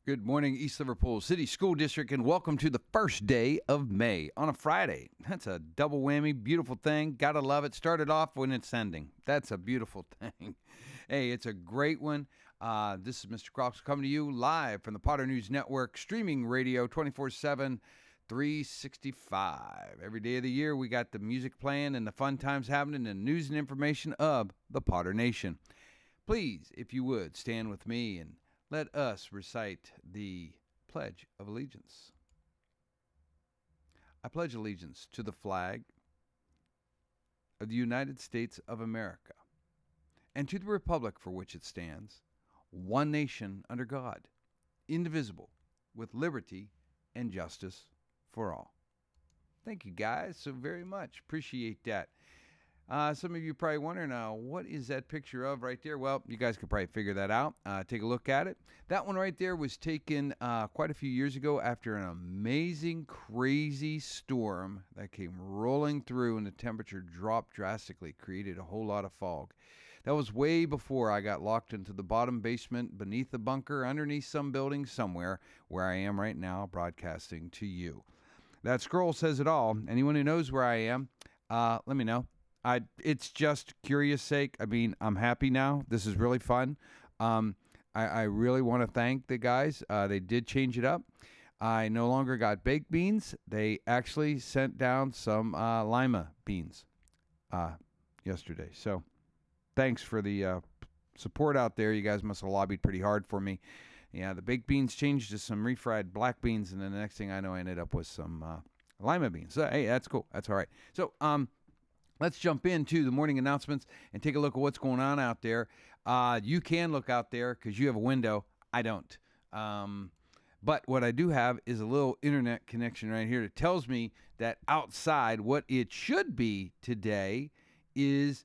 Good morning, East Liverpool City School District, and welcome to the first day of May on a Friday. That's a double whammy, beautiful thing. Gotta love it. Started off when it's ending. That's a beautiful thing. Hey, it's a great one. This is Mr. Crocs coming to you live from the Potter News Network, streaming radio 24/7, 365. Every day of the year, we got the music playing and the fun times happening and news and information of the Potter Nation. Please, if you would, stand with me and let us recite the Pledge of Allegiance. I pledge allegiance to the flag of the United States of America and to the republic for which it stands, one nation under God, indivisible, with liberty and justice for all. Thank you guys so very much. Appreciate that. Some of you probably wondering, what is that picture of right there? Well, you guys could probably figure that out. Take a look at it. That one right there was taken quite a few years ago after an amazing, crazy storm that came rolling through and the temperature dropped drastically, created a whole lot of fog. That was way before I got locked into the bottom basement, beneath the bunker, underneath some building somewhere, where I am right now broadcasting to you. That scroll says it all. Anyone who knows where I am, let me know. It's just curious sake. I mean, I'm happy now. This is really fun. I really want to thank the guys. They did change it up. I no longer got baked beans. They actually sent down some lima beans yesterday. So thanks for the support out there. You guys must have lobbied pretty hard for me. Yeah, the baked beans changed to some refried black beans, and then the next thing I know, I ended up with some lima beans. So, hey, that's cool. That's all right. So, let's jump into the morning announcements and take a look at what's going on out there. You can look out there because you have a window. I don't. But what I do have is a little internet connection right here that tells me that outside what it should be today is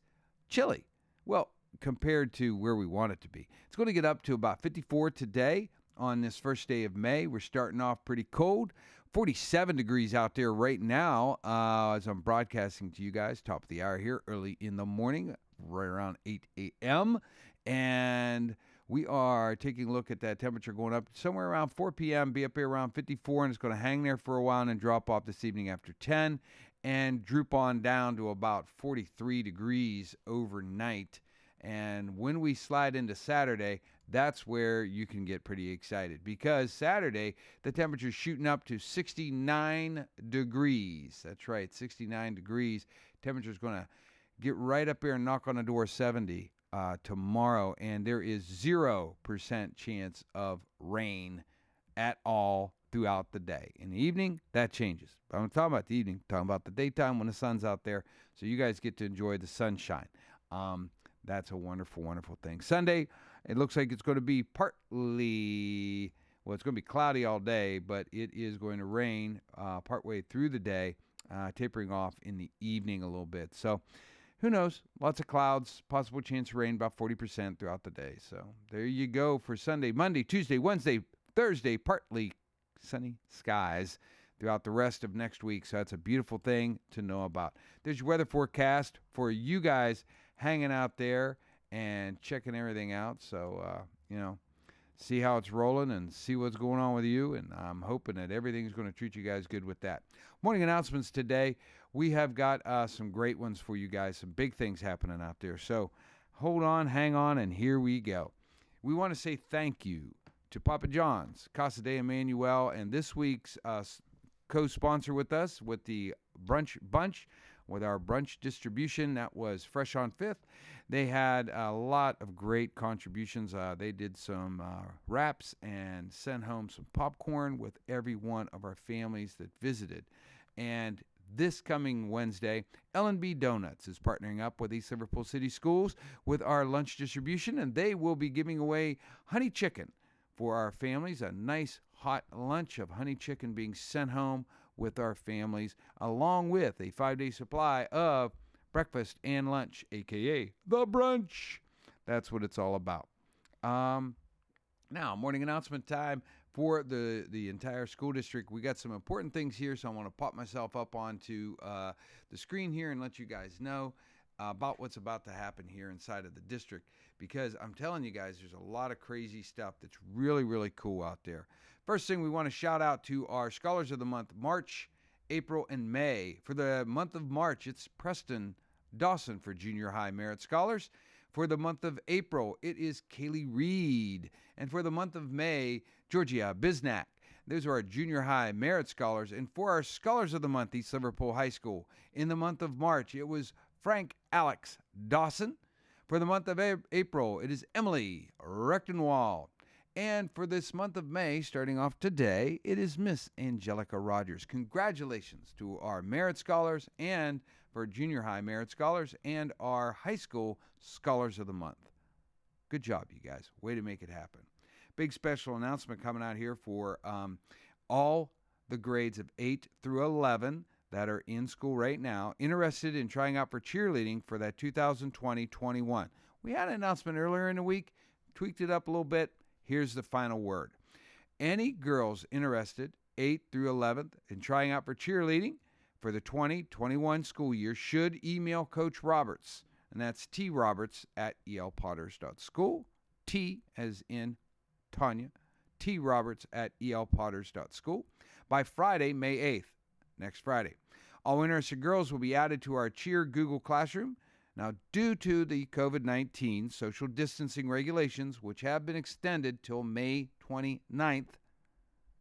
chilly. Well, compared to where we want it to be. It's going to get up to about 54 today on this first day of May. We're starting off pretty cold. 47 degrees out there right now as I'm broadcasting to you guys, top of the hour here, early in the morning, right around 8 a.m. And we are taking a look at that temperature going up somewhere around 4 p.m., be up here around 54, and it's going to hang there for a while and then drop off this evening after 10 and droop on down to about 43 degrees overnight. And when we slide into Saturday, that's where you can get pretty excited because Saturday, the temperature's shooting up to 69 degrees. That's right, 69 degrees. Temperature's going to get right up there and knock on the door 70 tomorrow, and there is 0% chance of rain at all throughout the day. In the evening, that changes. But I'm talking about the evening, talking about the daytime when the sun's out there, so you guys get to enjoy the sunshine. That's a wonderful, wonderful thing. Sunday, it looks like it's going to be it's going to be cloudy all day, but it is going to rain partway through the day, tapering off in the evening a little bit. So who knows? Lots of clouds, possible chance of rain, about 40% throughout the day. So there you go for Sunday, Monday, Tuesday, Wednesday, Thursday, partly sunny skies throughout the rest of next week. So that's a beautiful thing to know about. There's your weather forecast for you guys hanging out there and checking everything out. So, see how it's rolling and see what's going on with you. And I'm hoping that everything's going to treat you guys good with that. Morning announcements today. We have got some great ones for you guys. Some big things happening out there. So hold on, hang on, and here we go. We want to say thank you to Papa John's, Casa de Emmanuel, and this week's co-sponsor with us with the Brunch Bunch, with our brunch distribution. That was Fresh on 5th. They had a lot of great contributions. They did some wraps and sent home some popcorn with every one of our families that visited. And this coming Wednesday, L&B Donuts is partnering up with East Liverpool City Schools with our lunch distribution, and they will be giving away honey chicken for our families, a nice hot lunch of honey chicken being sent home with our families, along with a 5-day supply of breakfast and lunch, a.k.a. the brunch. That's what it's all about. Now, morning announcement time for the entire school district. We got some important things here, so I want to pop myself up onto the screen here and let you guys know. about what's about to happen here inside of the district, because I'm telling you guys, there's a lot of crazy stuff that's really, really cool out there. First thing, we want to shout out to our Scholars of the Month, March, April, and May. For the month of March, it's Preston Dawson for Junior High Merit Scholars. For the month of April, it is Kaylee Reed. And for the month of May, Georgia Bisnack. Those are our Junior High Merit Scholars. And for our Scholars of the Month, East Liverpool High School, in the month of March, it was Frank Alex Dawson. For the month of April, it is Emily Rechtenwald. And for this month of May, starting off today, it is Miss Angelica Rogers. Congratulations to our Merit Scholars, and for Junior High Merit Scholars, and our High School Scholars of the Month. Good job, you guys. Way to make it happen. Big special announcement coming out here for all the grades of 8 through 11 that are in school right now, interested in trying out for cheerleading for that 2020-21. We had an announcement earlier in the week, tweaked it up a little bit. Here's the final word. Any girls interested, 8th through 11th, in trying out for cheerleading for the 2021 school year should email Coach Roberts, and that's troberts@elpotters.school, T as in Tanya, troberts@elpotters.school, by Friday, May 8th, next Friday. All interested girls will be added to our Cheer Google Classroom. Now, due to the COVID-19 social distancing regulations, which have been extended till May 29th,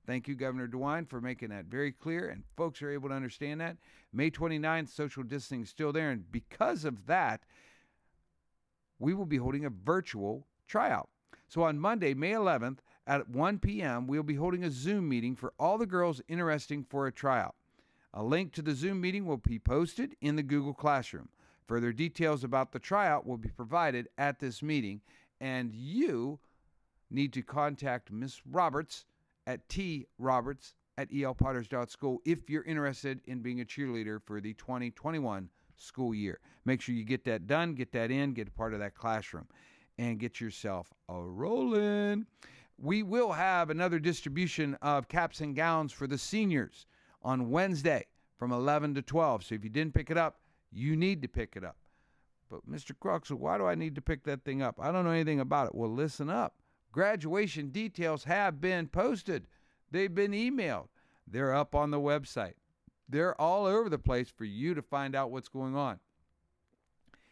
thank you, Governor DeWine, for making that very clear, and folks are able to understand that. May 29th, social distancing is still there, and because of that, we will be holding a virtual tryout. So on Monday, May 11th, at 1 p.m., we'll be holding a Zoom meeting for all the girls interested for a tryout. A link to the Zoom meeting will be posted in the Google Classroom. Further details about the tryout will be provided at this meeting, and you need to contact Ms. Roberts at troberts@elpotters.school if you're interested in being a cheerleader for the 2021 school year. Make sure you get that done, get that in, get a part of that classroom, and get yourself a rolling. We will have another distribution of caps and gowns for the seniors on Wednesday from 11 to 12. So if you didn't pick it up, you need to pick it up. But Mr. Crux, why do I need to pick that thing up? I don't know anything about it. Well, listen up. Graduation details have been posted. They've been emailed. They're up on the website. They're all over the place for you to find out what's going on.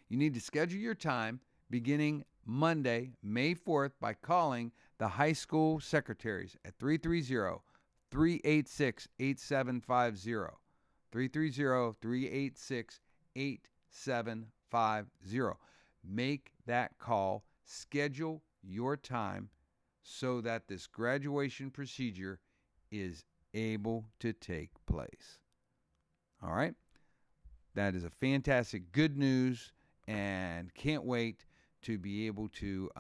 You need to schedule your time beginning Monday, May 4th, by calling the high school secretaries at 330-386-8750. 330-386-8750. Make that call. Schedule your time so that this graduation procedure is able to take place. All right? That is a fantastic good news, and can't wait to be able to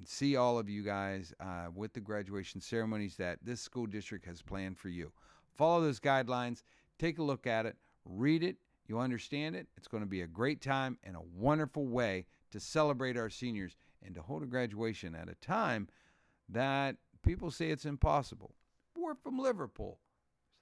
see all of you guys with the graduation ceremonies that this school district has planned for you. Follow those guidelines. Take a look at it. Read it. You'll understand it. It's going to be a great time and a wonderful way to celebrate our seniors and to hold a graduation at a time that people say it's impossible. We're from Liverpool.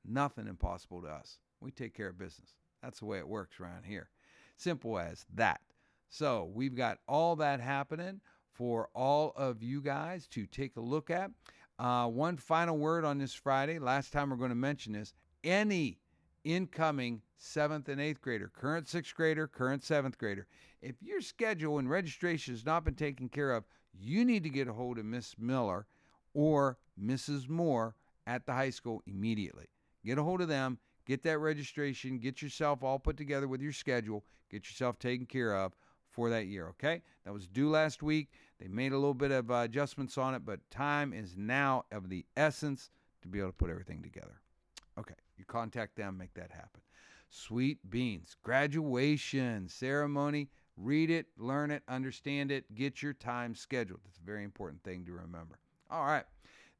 There's nothing impossible to us. We take care of business. That's the way it works around here. Simple as that. So we've got all that happening for all of you guys to take a look at. One final word on this Friday. Last time we're going to mention this. Any incoming 7th and 8th grader, current 6th grader, current 7th grader, if your schedule and registration has not been taken care of, you need to get a hold of Miss Miller or Mrs. Moore at the high school immediately. Get a hold of them, get that registration, get yourself all put together with your schedule, get yourself taken care of for that year, okay? That was due last week. They made a little bit of adjustments on it, but time is now of the essence to be able to put everything together. Okay, you contact them, make that happen. Sweet beans, graduation ceremony. Read it, learn it, understand it, get your time scheduled. That's a very important thing to remember. All right,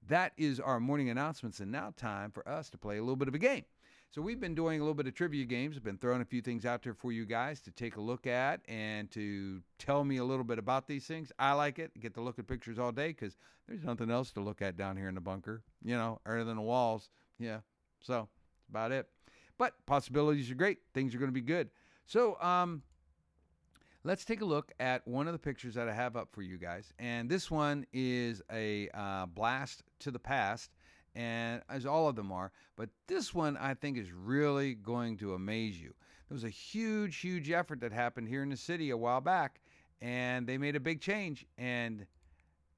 that is our morning announcements, and now time for us to play a little bit of a game. So we've been doing a little bit of trivia games. I've been throwing a few things out there for you guys to take a look at and to tell me a little bit about these things. I like it. Get to look at pictures all day because there's nothing else to look at down here in the bunker, other than the walls. Yeah, so that's about it. But possibilities are great. Things are going to be good. So let's take a look at one of the pictures that I have up for you guys. And this one is a blast to the past, and as all of them are. But this one I think is really going to amaze you. There was a huge, huge effort that happened here in the city a while back, and they made a big change. And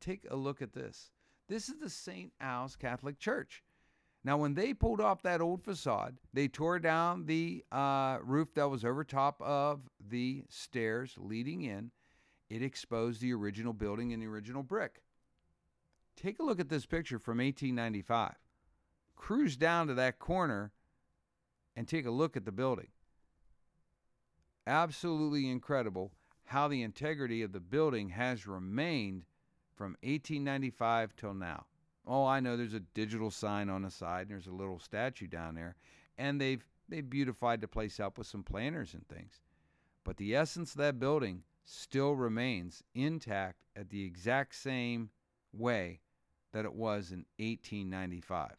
take a look at this. This is the St. Al's Catholic Church. Now, when they pulled off that old facade, they tore down the roof that was over top of the stairs leading in. It exposed the original building and the original brick. Take a look at this picture from 1895. Cruise down to that corner and take a look at the building. Absolutely incredible how the integrity of the building has remained from 1895 till now. Oh, I know there's a digital sign on the side, and there's a little statue down there, and they've beautified the place up with some planters and things. But the essence of that building still remains intact at the exact same way that it was in 1895.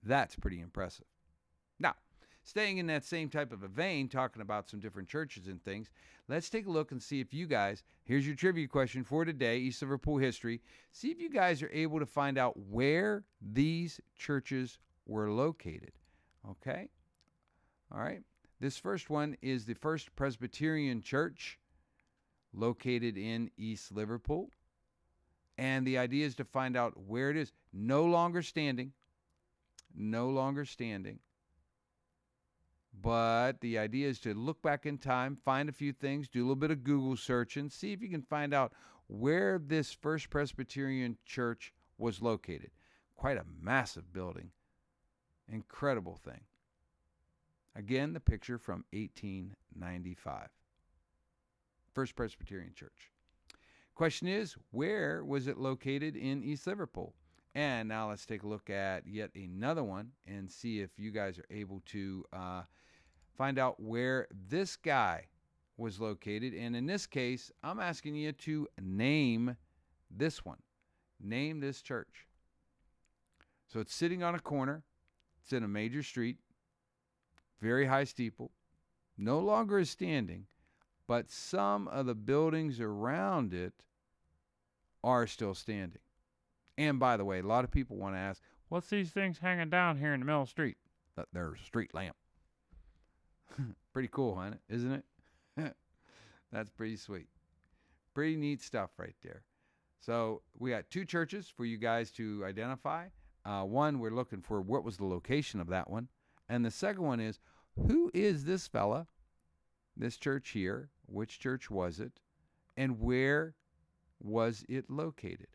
That's pretty impressive. Now, staying in that same type of a vein, talking about some different churches and things, let's take a look and see if you guys, here's your trivia question for today, East Liverpool history. See if you guys are able to find out where these churches were located. Okay? All right. This first one is the First Presbyterian Church located in East Liverpool. And the idea is to find out where it is. No longer standing. No longer standing. But the idea is to look back in time, find a few things, do a little bit of Google searching, see if you can find out where this First Presbyterian Church was located. Quite a massive building. Incredible thing. Again, the picture from 1895. First Presbyterian Church. Question is, where was it located in East Liverpool? And now let's take a look at yet another one and see if you guys are able to find out where this guy was located. And in this case, I'm asking you to name this one. Name this church. So it's sitting on a corner. It's in a major street. Very high steeple. No longer is standing, but some of the buildings around it are still standing. And by the way, a lot of people want to ask, what's these things hanging down here in the middle of the street? There's a street lamp. Pretty cool, isn't it? That's pretty sweet. Pretty neat stuff right there. So we got two churches for you guys to identify. One, we're looking for what was the location of that one. And the second one is, who is this fella? This church here. Which church was it? And where was it located?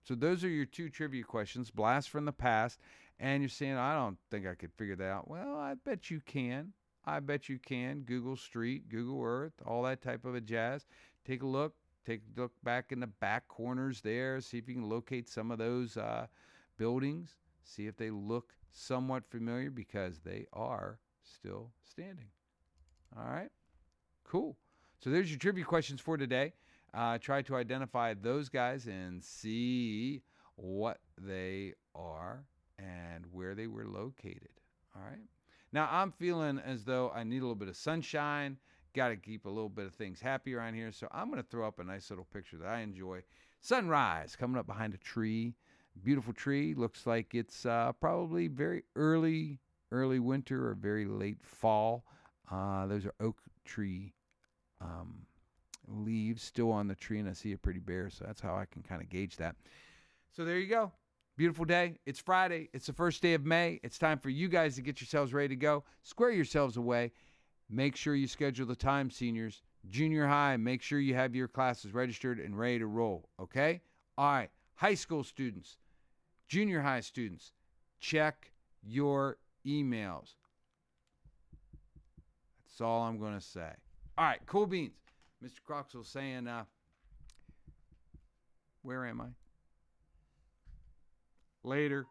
So those are your two trivia questions, blast from the past. And you're saying, I don't think I could figure that out. Well, I bet you can. I bet you can. Google Street, Google Earth, all that type of a jazz. Take a look. Take a look back in the back corners there. See if you can locate some of those buildings. See if they look somewhat familiar, because they are still standing. All right. Cool. So there's your trivia questions for today. Try to identify those guys and see what they are and where they were located. All right. Now, I'm feeling as though I need a little bit of sunshine. Got to keep a little bit of things happy around here. So I'm going to throw up a nice little picture that I enjoy. Sunrise coming up behind a tree. Beautiful tree. Looks like it's probably very early winter or very late fall. Those are oak tree leaves still on the tree, and I see it pretty bare, so that's how I can kind of gauge that. So there you go. Beautiful day. It's Friday. It's the first day of May. It's time for you guys to get yourselves ready to go. Square yourselves away. Make sure you schedule the time, seniors. Junior high, make sure you have your classes registered and ready to roll, okay? All right. High school students, junior high students, check your emails. That's all I'm going to say. All right, cool beans. Mr. Croxell saying, where am I? Later.